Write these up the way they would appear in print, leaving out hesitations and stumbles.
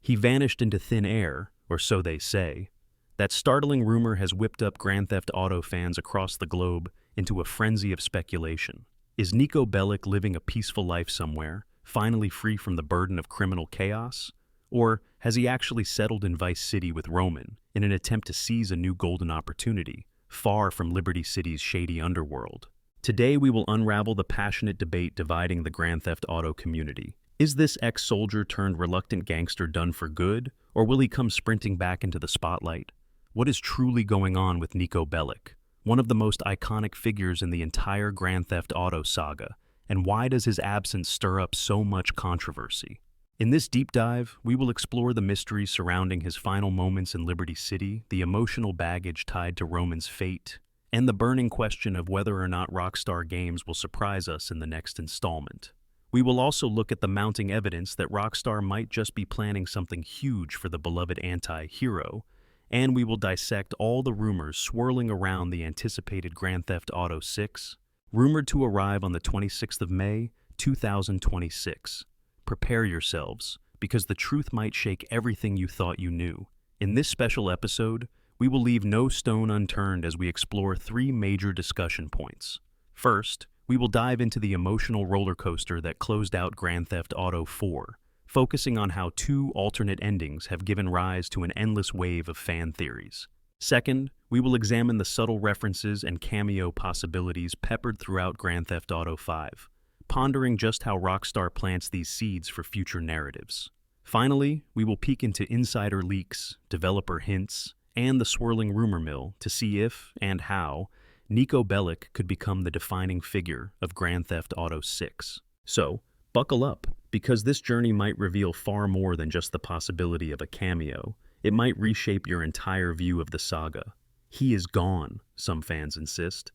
He vanished into thin air, or so they say. That startling rumor has whipped up Grand Theft Auto fans across the globe into a frenzy of speculation. Is Niko Bellic living a peaceful life somewhere, finally free from the burden of criminal chaos? Or has he actually settled in Vice City with Roman in an attempt to seize a new golden opportunity, far from Liberty City's shady underworld? Today we will unravel the passionate debate dividing the Grand Theft Auto community. Is this ex-soldier turned reluctant gangster done for good, or will he come sprinting back into the spotlight? What is truly going on with Niko Bellic, one of the most iconic figures in the entire Grand Theft Auto saga, and why does his absence stir up so much controversy? In this deep dive, we will explore the mysteries surrounding his final moments in Liberty City, the emotional baggage tied to Roman's fate, and the burning question of whether or not Rockstar Games will surprise us in the next installment. We will also look at the mounting evidence that Rockstar might just be planning something huge for the beloved anti-hero, and we will dissect all the rumors swirling around the anticipated Grand Theft Auto 6, rumored to arrive on the 26th of May, 2026. Prepare yourselves, because the truth might shake everything you thought you knew. In this special episode, we will leave no stone unturned as we explore three major discussion points. First, we will dive into the emotional roller coaster that closed out Grand Theft Auto 4, focusing on how two alternate endings have given rise to an endless wave of fan theories. Second, we will examine the subtle references and cameo possibilities peppered throughout Grand Theft Auto 5, pondering just how Rockstar plants these seeds for future narratives. Finally, we will peek into insider leaks, developer hints, and the swirling rumor mill to see if, and how, Niko Bellic could become the defining figure of Grand Theft Auto 6. So, buckle up, because this journey might reveal far more than just the possibility of a cameo. It might reshape your entire view of the saga. He is gone, some fans insist.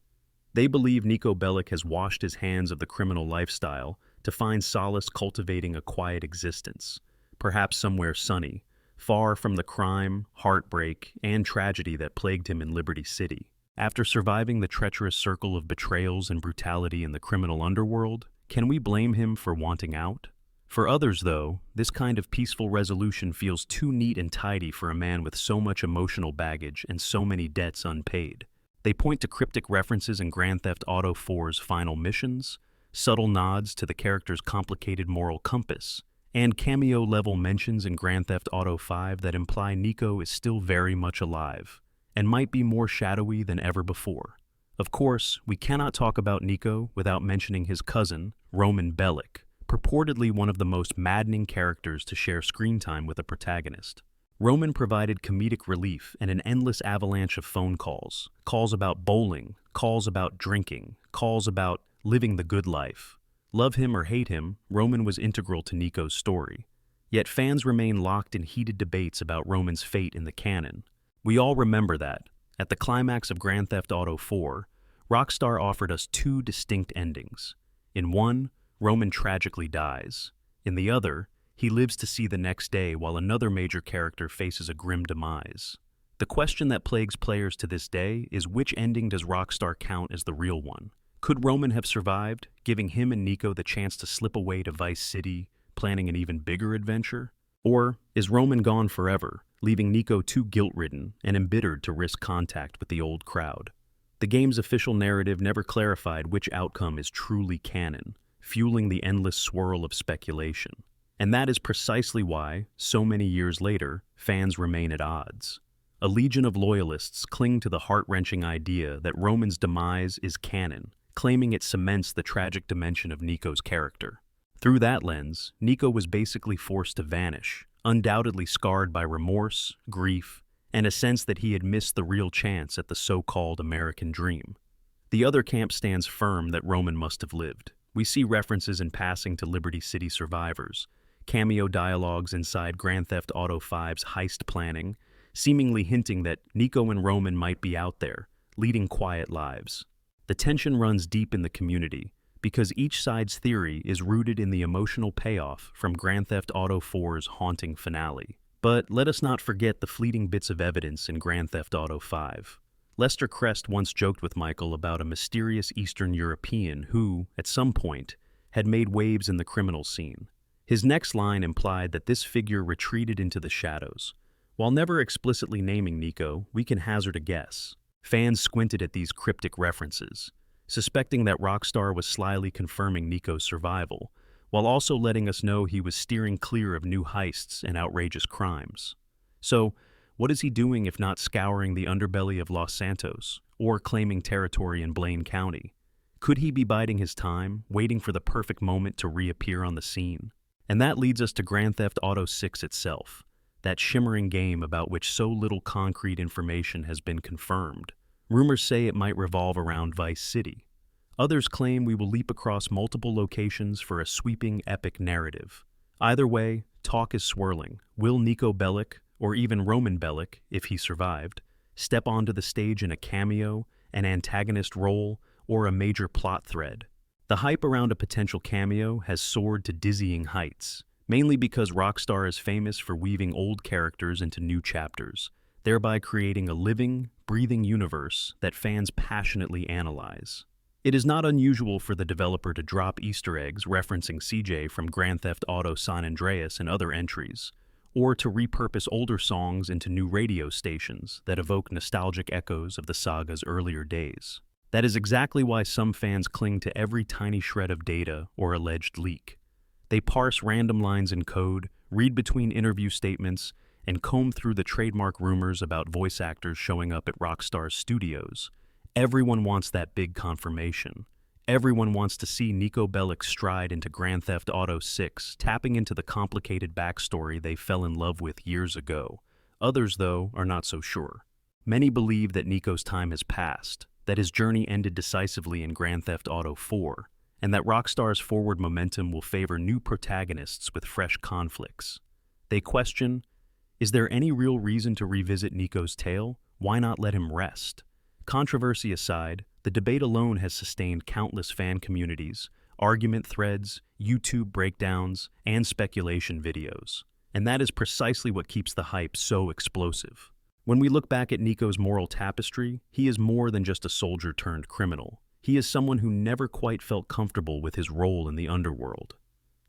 They believe Niko Bellic has washed his hands of the criminal lifestyle to find solace cultivating a quiet existence, perhaps somewhere sunny, far from the crime, heartbreak, and tragedy that plagued him in Liberty City. After surviving the treacherous circle of betrayals and brutality in the criminal underworld, can we blame him for wanting out? For others, though, this kind of peaceful resolution feels too neat and tidy for a man with so much emotional baggage and so many debts unpaid. They point to cryptic references in Grand Theft Auto 4's final missions, subtle nods to the character's complicated moral compass, and cameo-level mentions in Grand Theft Auto 5 that imply Niko is still very much alive, and might be more shadowy than ever before. Of course, we cannot talk about Niko without mentioning his cousin, Roman Bellic, purportedly one of the most maddening characters to share screen time with a protagonist. Roman provided comedic relief and an endless avalanche of phone calls, calls about bowling, calls about drinking, calls about living the good life. Love him or hate him, Roman was integral to Niko's story. Yet fans remain locked in heated debates about Roman's fate in the canon. We all remember that, at the climax of Grand Theft Auto 4, Rockstar offered us two distinct endings. In one, Roman tragically dies. In the other, he lives to see the next day while another major character faces a grim demise. The question that plagues players to this day is which ending does Rockstar count as the real one? Could Roman have survived, giving him and Niko the chance to slip away to Vice City, planning an even bigger adventure? Or is Roman gone forever, leaving Niko too guilt-ridden and embittered to risk contact with the old crowd? The game's official narrative never clarified which outcome is truly canon, fueling the endless swirl of speculation. And that is precisely why, so many years later, fans remain at odds. A legion of loyalists cling to the heart-wrenching idea that Roman's demise is canon, claiming it cements the tragic dimension of Niko's character. Through that lens, Niko was basically forced to vanish, undoubtedly scarred by remorse, grief, and a sense that he had missed the real chance at the so-called American dream. The other camp stands firm that Roman must have lived. We see references in passing to Liberty City survivors, cameo dialogues inside Grand Theft Auto 5's heist planning, seemingly hinting that Niko and Roman might be out there, leading quiet lives. The tension runs deep in the community, because each side's theory is rooted in the emotional payoff from Grand Theft Auto 4's haunting finale. But let us not forget the fleeting bits of evidence in Grand Theft Auto 5. Lester Crest once joked with Michael about a mysterious Eastern European who, at some point, had made waves in the criminal scene. His next line implied that this figure retreated into the shadows. While never explicitly naming Niko, we can hazard a guess. Fans squinted at these cryptic references, suspecting that Rockstar was slyly confirming Niko's survival, while also letting us know he was steering clear of new heists and outrageous crimes. So, what is he doing if not scouring the underbelly of Los Santos, or claiming territory in Blaine County? Could he be biding his time, waiting for the perfect moment to reappear on the scene? And that leads us to Grand Theft Auto 6 itself, that shimmering game about which so little concrete information has been confirmed. Rumors say it might revolve around Vice City. Others claim we will leap across multiple locations for a sweeping, epic narrative. Either way, talk is swirling. Will Niko Bellic, or even Roman Bellic, if he survived, step onto the stage in a cameo, an antagonist role, or a major plot thread? The hype around a potential cameo has soared to dizzying heights, mainly because Rockstar is famous for weaving old characters into new chapters, thereby creating a living, breathing universe that fans passionately analyze. It is not unusual for the developer to drop Easter eggs referencing CJ from Grand Theft Auto San Andreas and other entries, or to repurpose older songs into new radio stations that evoke nostalgic echoes of the saga's earlier days. That is exactly why some fans cling to every tiny shred of data or alleged leak. They parse random lines in code, read between interview statements, and comb through the trademark rumors about voice actors showing up at Rockstar's studios. Everyone wants that big confirmation. Everyone wants to see Niko Bellic stride into Grand Theft Auto 6, tapping into the complicated backstory they fell in love with years ago. Others, though, are not so sure. Many believe that Niko's time has passed, that his journey ended decisively in Grand Theft Auto 4, and that Rockstar's forward momentum will favor new protagonists with fresh conflicts. They question, is there any real reason to revisit Niko's tale? Why not let him rest? Controversy aside, the debate alone has sustained countless fan communities, argument threads, YouTube breakdowns, and speculation videos. And that is precisely what keeps the hype so explosive. When we look back at Niko's moral tapestry, he is more than just a soldier turned criminal. He is someone who never quite felt comfortable with his role in the underworld.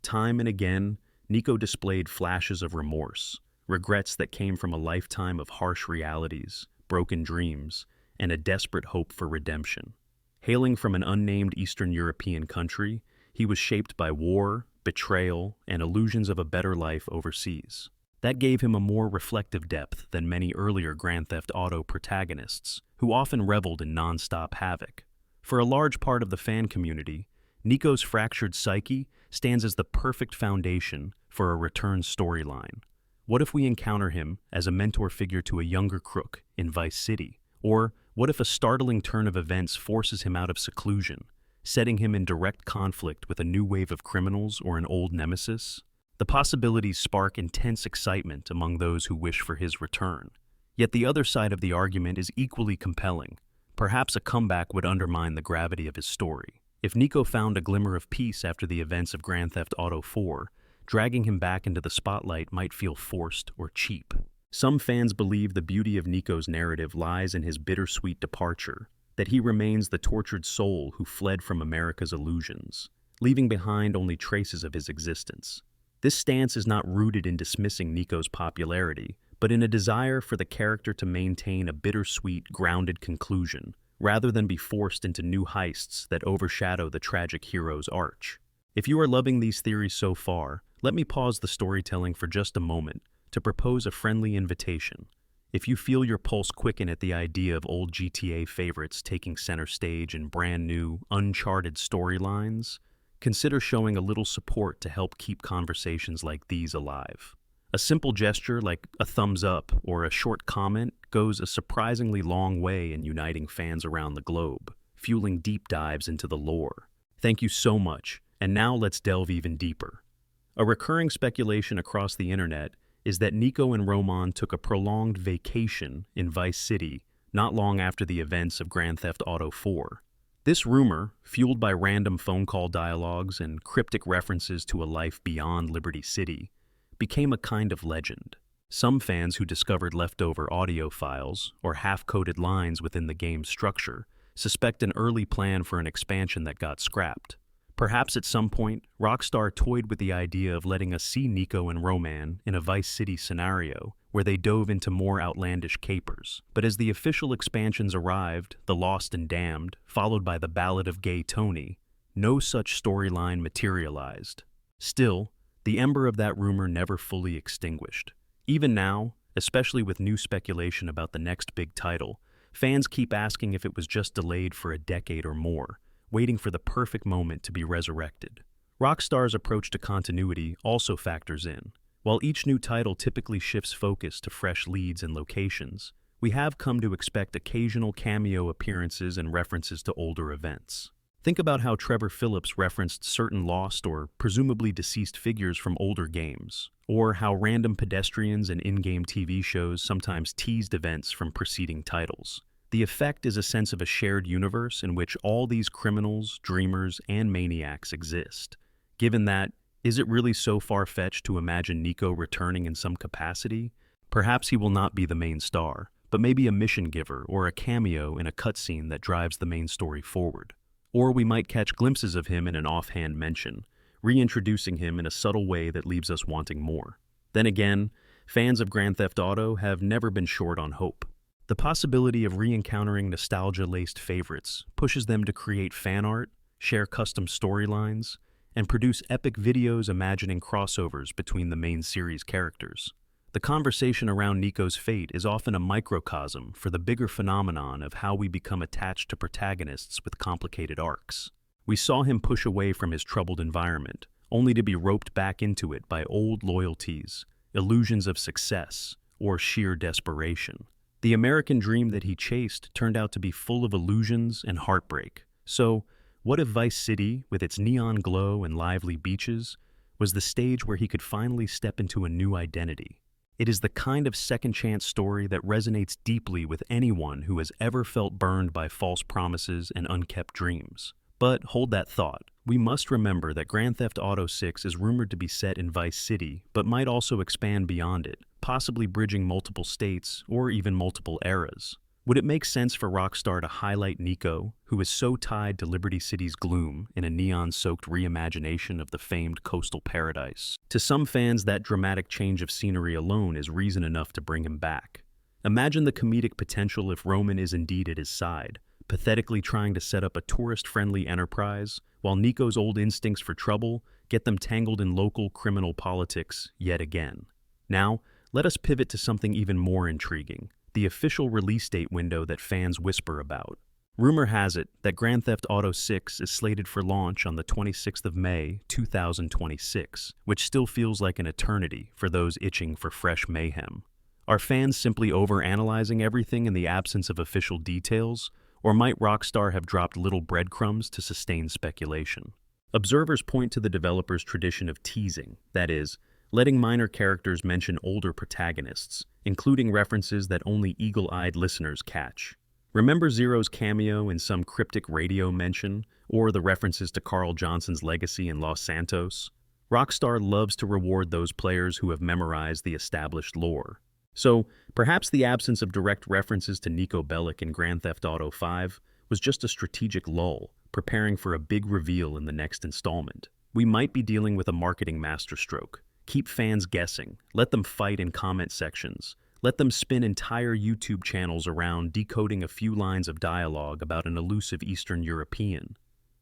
Time and again, Niko displayed flashes of remorse, regrets that came from a lifetime of harsh realities, broken dreams, and a desperate hope for redemption. Hailing from an unnamed Eastern European country, he was shaped by war, betrayal, and illusions of a better life overseas. That gave him a more reflective depth than many earlier Grand Theft Auto protagonists, who often reveled in non-stop havoc. For a large part of the fan community, Niko's fractured psyche stands as the perfect foundation for a return storyline. What if we encounter him as a mentor figure to a younger crook in Vice City? Or what if a startling turn of events forces him out of seclusion, setting him in direct conflict with a new wave of criminals or an old nemesis? The possibilities spark intense excitement among those who wish for his return. Yet the other side of the argument is equally compelling. Perhaps a comeback would undermine the gravity of his story. If Niko found a glimmer of peace after the events of Grand Theft Auto 4, dragging him back into the spotlight might feel forced or cheap. Some fans believe the beauty of Niko's narrative lies in his bittersweet departure, that he remains the tortured soul who fled from America's illusions, leaving behind only traces of his existence. This stance is not rooted in dismissing Niko's popularity, but in a desire for the character to maintain a bittersweet, grounded conclusion, rather than be forced into new heists that overshadow the tragic hero's arch. If you are loving these theories so far, let me pause the storytelling for just a moment to propose a friendly invitation. If you feel your pulse quicken at the idea of old GTA favorites taking center stage in brand new, uncharted storylines, consider showing a little support to help keep conversations like these alive. A simple gesture like a thumbs up or a short comment goes a surprisingly long way in uniting fans around the globe, fueling deep dives into the lore. Thank you so much, and now let's delve even deeper. A recurring speculation across the internet is that Niko and Roman took a prolonged vacation in Vice City not long after the events of Grand Theft Auto 4. This rumor, fueled by random phone call dialogues and cryptic references to a life beyond Liberty City, became a kind of legend. Some fans who discovered leftover audio files or half-coded lines within the game's structure suspect an early plan for an expansion that got scrapped. Perhaps at some point, Rockstar toyed with the idea of letting us see Niko and Roman in a Vice City scenario where they dove into more outlandish capers. But as the official expansions arrived, The Lost and Damned, followed by The Ballad of Gay Tony, no such storyline materialized. Still, the ember of that rumor never fully extinguished. Even now, especially with new speculation about the next big title, fans keep asking if it was just delayed for a decade or more, waiting for the perfect moment to be resurrected. Rockstar's approach to continuity also factors in. While each new title typically shifts focus to fresh leads and locations, we have come to expect occasional cameo appearances and references to older events. Think about how Trevor Phillips referenced certain lost or presumably deceased figures from older games, or how random pedestrians and in-game TV shows sometimes teased events from preceding titles. The effect is a sense of a shared universe in which all these criminals, dreamers, and maniacs exist. Given that, is it really so far-fetched to imagine Niko returning in some capacity? Perhaps he will not be the main star, but maybe a mission giver or a cameo in a cutscene that drives the main story forward. Or we might catch glimpses of him in an offhand mention, reintroducing him in a subtle way that leaves us wanting more. Then again, fans of Grand Theft Auto have never been short on hope. The possibility of re-encountering nostalgia-laced favorites pushes them to create fan art, share custom storylines, and produce epic videos imagining crossovers between the main series characters. The conversation around Niko's fate is often a microcosm for the bigger phenomenon of how we become attached to protagonists with complicated arcs. We saw him push away from his troubled environment, only to be roped back into it by old loyalties, illusions of success, or sheer desperation. The American dream that he chased turned out to be full of illusions and heartbreak. So, what if Vice City, with its neon glow and lively beaches, was the stage where he could finally step into a new identity? It is the kind of second-chance story that resonates deeply with anyone who has ever felt burned by false promises and unkept dreams. But hold that thought. We must remember that Grand Theft Auto 6 is rumored to be set in Vice City, but might also expand beyond it, possibly bridging multiple states or even multiple eras. Would it make sense for Rockstar to highlight Niko, who is so tied to Liberty City's gloom, in a neon-soaked reimagination of the famed coastal paradise? To some fans, that dramatic change of scenery alone is reason enough to bring him back. Imagine the comedic potential if Roman is indeed at his side, pathetically trying to set up a tourist-friendly enterprise, while Niko's old instincts for trouble get them tangled in local criminal politics yet again. Now, let us pivot to something even more intriguing: the official release date window that fans whisper about. Rumor has it that Grand Theft Auto 6 is slated for launch on the 26th of May, 2026, which still feels like an eternity for those itching for fresh mayhem. Are fans simply overanalyzing everything in the absence of official details, or might Rockstar have dropped little breadcrumbs to sustain speculation? Observers point to the developers' tradition of teasing, that is, letting minor characters mention older protagonists, including references that only eagle-eyed listeners catch. Remember Zero's cameo in some cryptic radio mention, or the references to Carl Johnson's legacy in Los Santos? Rockstar loves to reward those players who have memorized the established lore. So, perhaps the absence of direct references to Niko Bellic in Grand Theft Auto 5 was just a strategic lull, preparing for a big reveal in the next installment. We might be dealing with a marketing masterstroke. Keep fans guessing, let them fight in comment sections, let them spin entire YouTube channels around decoding a few lines of dialogue about an elusive Eastern European.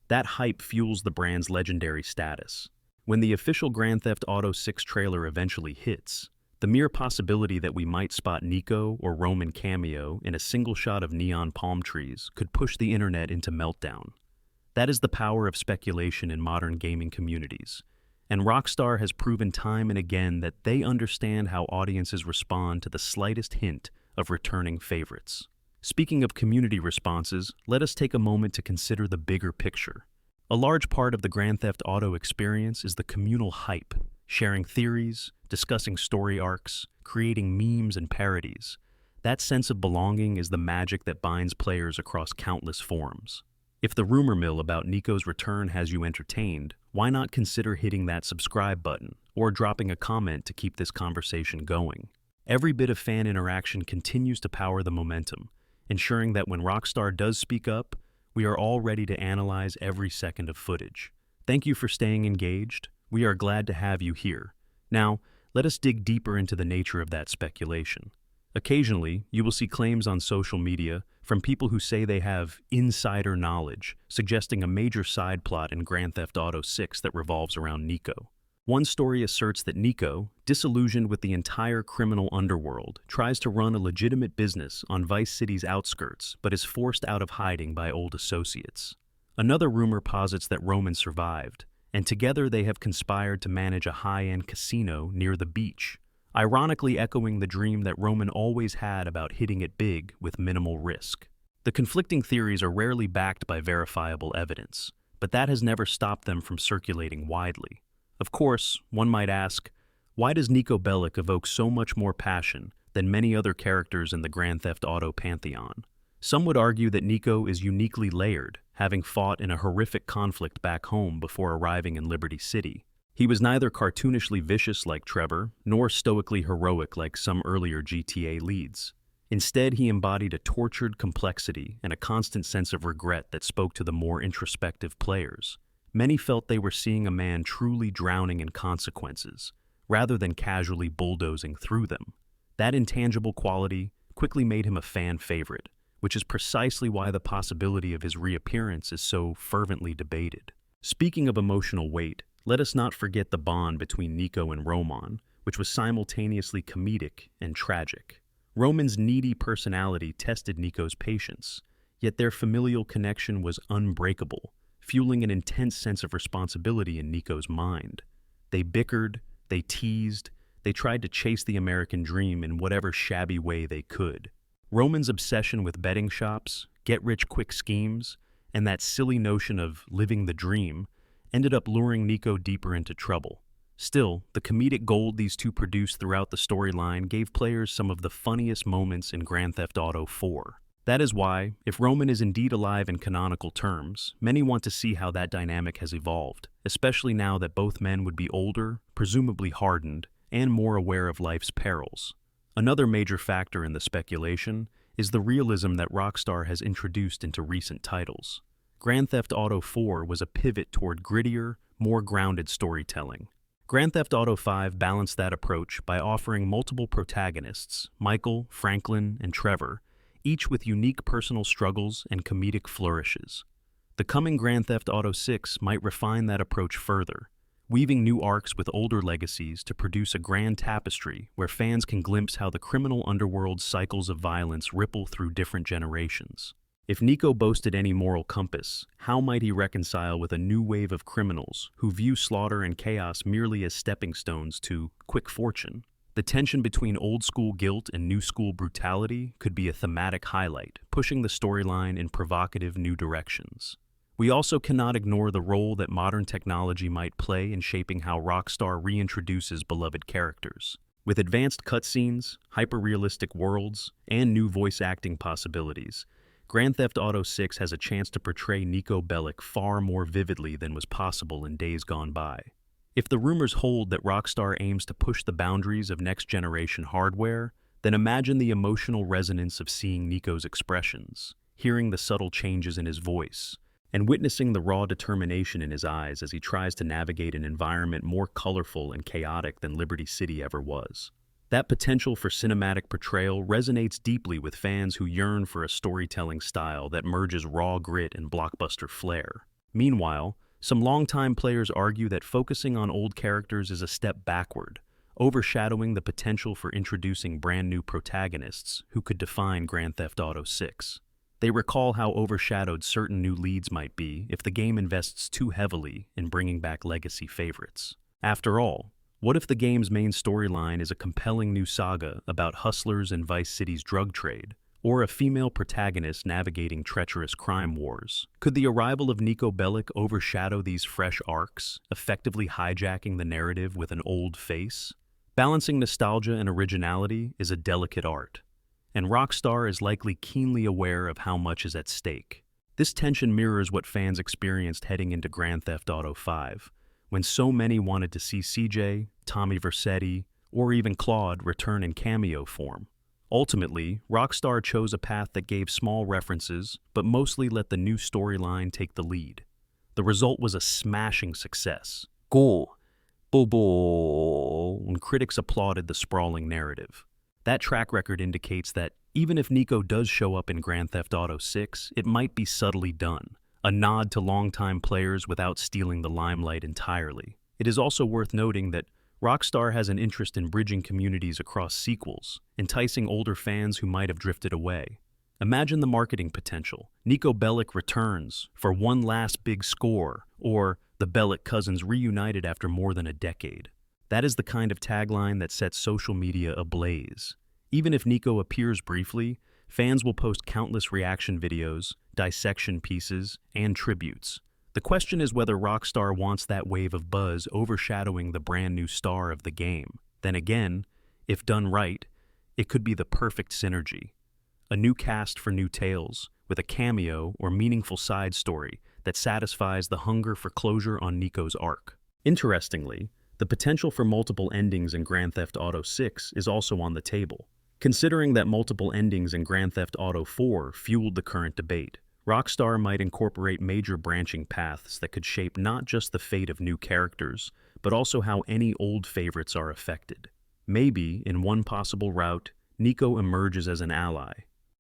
That hype fuels the brand's legendary status. When the official Grand Theft Auto 6 trailer eventually hits, the mere possibility that we might spot Niko or Roman cameo in a single shot of neon palm trees could push the internet into meltdown. That is the power of speculation in modern gaming communities. And Rockstar has proven time and again that they understand how audiences respond to the slightest hint of returning favorites. Speaking of community responses, let us take a moment to consider the bigger picture. A large part of the Grand Theft Auto experience is the communal hype, sharing theories, discussing story arcs, creating memes and parodies. That sense of belonging is the magic that binds players across countless forums. If the rumor mill about Niko's return has you entertained, why not consider hitting that subscribe button or dropping a comment to keep this conversation going? Every bit of fan interaction continues to power the momentum, ensuring that when Rockstar does speak up, we are all ready to analyze every second of footage. Thank you for staying engaged. We are glad to have you here. Now, let us dig deeper into the nature of that speculation. Occasionally, you will see claims on social media from people who say they have insider knowledge, suggesting a major side plot in Grand Theft Auto 6 that revolves around Niko. One story asserts that Niko, disillusioned with the entire criminal underworld, tries to run a legitimate business on Vice City's outskirts, but is forced out of hiding by old associates. Another rumor posits that Roman survived, and together they have conspired to manage a high-end casino near the beach, ironically echoing the dream that Roman always had about hitting it big with minimal risk. The conflicting theories are rarely backed by verifiable evidence, but that has never stopped them from circulating widely. Of course, one might ask, why does Niko Bellic evoke so much more passion than many other characters in the Grand Theft Auto pantheon? Some would argue that Niko is uniquely layered, having fought in a horrific conflict back home before arriving in Liberty City. He was neither cartoonishly vicious like Trevor, nor stoically heroic like some earlier GTA leads. Instead, he embodied a tortured complexity and a constant sense of regret that spoke to the more introspective players. Many felt they were seeing a man truly drowning in consequences, rather than casually bulldozing through them. That intangible quality quickly made him a fan favorite, which is precisely why the possibility of his reappearance is so fervently debated. Speaking of emotional weight, let us not forget the bond between Niko and Roman, which was simultaneously comedic and tragic. Roman's needy personality tested Niko's patience, yet their familial connection was unbreakable, fueling an intense sense of responsibility in Niko's mind. They bickered, they teased, they tried to chase the American dream in whatever shabby way they could. Roman's obsession with betting shops, get-rich-quick schemes, and that silly notion of living the dream ended up luring Niko deeper into trouble. Still, the comedic gold these two produced throughout the storyline gave players some of the funniest moments in Grand Theft Auto 4. That is why, if Roman is indeed alive in canonical terms, many want to see how that dynamic has evolved, especially now that both men would be older, presumably hardened, and more aware of life's perils. Another major factor in the speculation is the realism that Rockstar has introduced into recent titles. Grand Theft Auto 4 was a pivot toward grittier, more grounded storytelling. Grand Theft Auto 5 balanced that approach by offering multiple protagonists, Michael, Franklin, and Trevor, each with unique personal struggles and comedic flourishes. The coming Grand Theft Auto 6 might refine that approach further, weaving new arcs with older legacies to produce a grand tapestry where fans can glimpse how the criminal underworld's cycles of violence ripple through different generations. If Niko boasted any moral compass, how might he reconcile with a new wave of criminals who view slaughter and chaos merely as stepping stones to quick fortune? The tension between old-school guilt and new-school brutality could be a thematic highlight, pushing the storyline in provocative new directions. We also cannot ignore the role that modern technology might play in shaping how Rockstar reintroduces beloved characters. With advanced cutscenes, hyper-realistic worlds, and new voice acting possibilities, Grand Theft Auto 6 has a chance to portray Niko Bellic far more vividly than was possible in days gone by. If the rumors hold that Rockstar aims to push the boundaries of next-generation hardware, then imagine the emotional resonance of seeing Niko's expressions, hearing the subtle changes in his voice, and witnessing the raw determination in his eyes as he tries to navigate an environment more colorful and chaotic than Liberty City ever was. That potential for cinematic portrayal resonates deeply with fans who yearn for a storytelling style that merges raw grit and blockbuster flair. Meanwhile, some longtime players argue that focusing on old characters is a step backward, overshadowing the potential for introducing brand new protagonists who could define Grand Theft Auto 6. They recall how overshadowed certain new leads might be if the game invests too heavily in bringing back legacy favorites. After all, what if the game's main storyline is a compelling new saga about hustlers in Vice City's drug trade, or a female protagonist navigating treacherous crime wars? Could the arrival of Niko Bellic overshadow these fresh arcs, effectively hijacking the narrative with an old face? Balancing nostalgia and originality is a delicate art, and Rockstar is likely keenly aware of how much is at stake. This tension mirrors what fans experienced heading into Grand Theft Auto 5, when so many wanted to see CJ, Tommy Vercetti, or even Claude return in cameo form. Ultimately, Rockstar chose a path that gave small references, but mostly let the new storyline take the lead. The result was a smashing success. Go, Bobo, and critics applauded the sprawling narrative. That track record indicates that even if Niko does show up in Grand Theft Auto 6, it might be subtly done, a nod to longtime players without stealing the limelight entirely. It is also worth noting that Rockstar has an interest in bridging communities across sequels, enticing older fans who might have drifted away. Imagine the marketing potential. Niko Bellic returns for one last big score, or the Bellic cousins reunited after more than a decade. That is the kind of tagline that sets social media ablaze. Even if Niko appears briefly, fans will post countless reaction videos, dissection pieces, and tributes. The question is whether Rockstar wants that wave of buzz overshadowing the brand new star of the game. Then again, if done right, it could be the perfect synergy. A new cast for new tales, with a cameo or meaningful side story that satisfies the hunger for closure on Niko's arc. Interestingly, the potential for multiple endings in Grand Theft Auto 6 is also on the table. Considering that multiple endings in Grand Theft Auto 4 fueled the current debate, Rockstar might incorporate major branching paths that could shape not just the fate of new characters, but also how any old favorites are affected. Maybe, in one possible route, Niko emerges as an ally.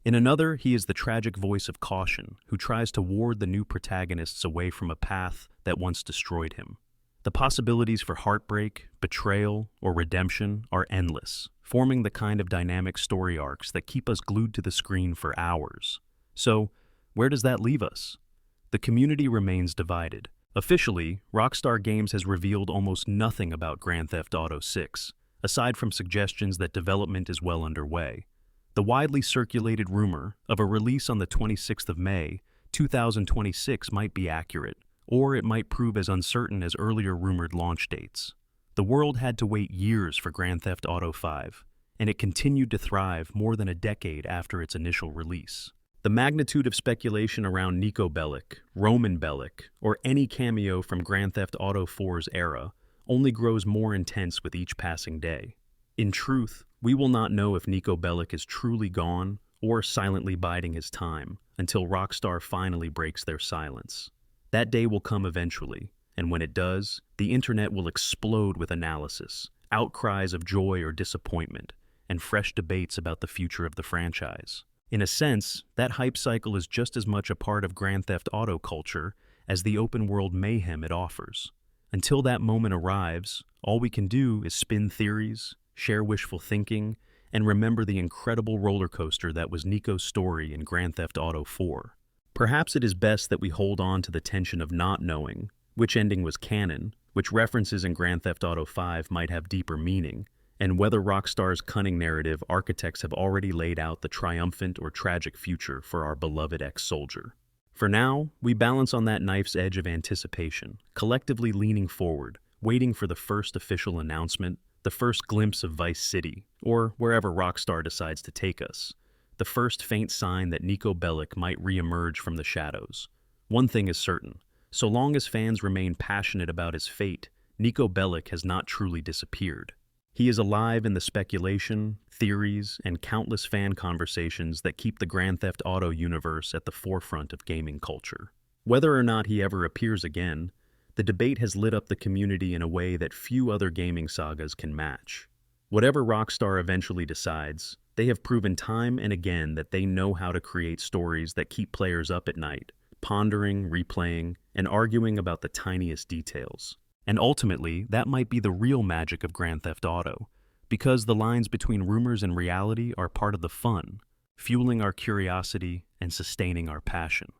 In another, he is the tragic voice of caution, who tries to ward the new protagonists away from a path that once destroyed him. The possibilities for heartbreak, betrayal, or redemption are endless, forming the kind of dynamic story arcs that keep us glued to the screen for hours. So, where does that leave us? The community remains divided. Officially, Rockstar Games has revealed almost nothing about Grand Theft Auto 6, aside from suggestions that development is well underway. The widely circulated rumor of a release on the 26th of May, 2026 might be accurate, or it might prove as uncertain as earlier rumored launch dates. The world had to wait years for Grand Theft Auto 5, and it continued to thrive more than a decade after its initial release. The magnitude of speculation around Niko Bellic, Roman Bellic, or any cameo from Grand Theft Auto 4's era only grows more intense with each passing day. In truth, we will not know if Niko Bellic is truly gone or silently biding his time until Rockstar finally breaks their silence. That day will come eventually, and when it does, the internet will explode with analysis, outcries of joy or disappointment, and fresh debates about the future of the franchise. In a sense, that hype cycle is just as much a part of Grand Theft Auto culture as the open-world mayhem it offers. Until that moment arrives, all we can do is spin theories, share wishful thinking, and remember the incredible roller coaster that was Niko's story in Grand Theft Auto 4. Perhaps it is best that we hold on to the tension of not knowing which ending was canon, which references in Grand Theft Auto 5 might have deeper meaning, and whether Rockstar's cunning narrative architects have already laid out the triumphant or tragic future for our beloved ex-soldier. For now, we balance on that knife's edge of anticipation, collectively leaning forward, waiting for the first official announcement, the first glimpse of Vice City, or wherever Rockstar decides to take us, the first faint sign that Niko Bellic might re-emerge from the shadows. One thing is certain, so long as fans remain passionate about his fate, Niko Bellic has not truly disappeared. He is alive in the speculation, theories, and countless fan conversations that keep the Grand Theft Auto universe at the forefront of gaming culture. Whether or not he ever appears again, the debate has lit up the community in a way that few other gaming sagas can match. Whatever Rockstar eventually decides, they have proven time and again that they know how to create stories that keep players up at night, pondering, replaying, and arguing about the tiniest details. And ultimately, that might be the real magic of Grand Theft Auto, because the lines between rumors and reality are part of the fun, fueling our curiosity and sustaining our passion.